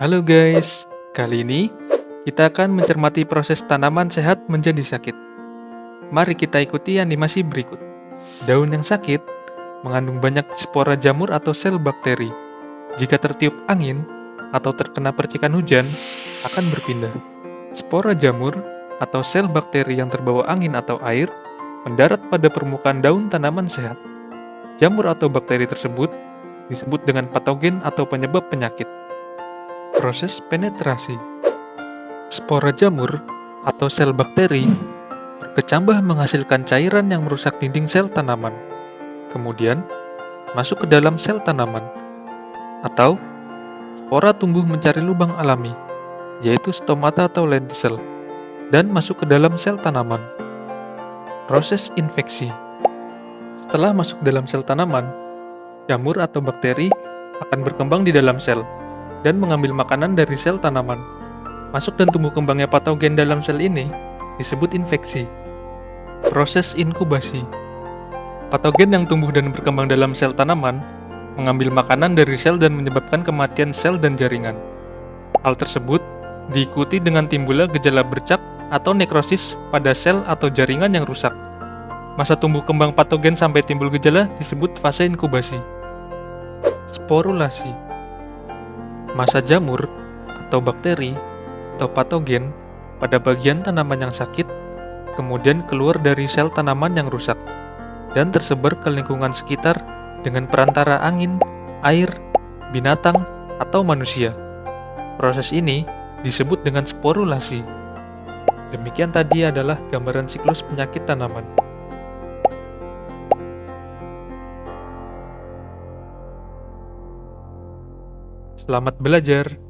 Halo guys, kali ini kita akan mencermati proses tanaman sehat menjadi sakit. Mari kita ikuti animasi berikut. Daun yang sakit mengandung banyak spora jamur atau sel bakteri. Jika tertiup angin atau terkena percikan hujan, akan berpindah. Spora jamur atau sel bakteri yang terbawa angin atau air mendarat pada permukaan daun tanaman sehat. Jamur atau bakteri tersebut disebut dengan patogen atau penyebab penyakit. Proses penetrasi. Spora jamur atau sel bakteri berkecambah menghasilkan cairan yang merusak dinding sel tanaman. Kemudian, masuk ke dalam sel tanaman. Atau, spora tumbuh mencari lubang alami, yaitu stomata atau lentisel, dan masuk ke dalam sel tanaman. Proses infeksi. Setelah masuk dalam sel tanaman, jamur atau bakteri akan berkembang di dalam sel dan mengambil makanan dari sel tanaman. Masuk dan tumbuh kembangnya patogen dalam sel ini disebut infeksi. Proses inkubasi. Patogen yang tumbuh dan berkembang dalam sel tanaman mengambil makanan dari sel dan menyebabkan kematian sel dan jaringan. Hal tersebut diikuti dengan timbulnya gejala bercak atau nekrosis pada sel atau jaringan yang rusak. Masa tumbuh kembang patogen sampai timbul gejala disebut fase inkubasi. Sporulasi. Masa jamur atau bakteri atau patogen pada bagian tanaman yang sakit kemudian keluar dari sel tanaman yang rusak dan tersebar ke lingkungan sekitar dengan perantara angin, air, binatang, atau manusia. Proses ini disebut dengan sporulasi. Demikian tadi adalah gambaran siklus penyakit tanaman. Selamat belajar!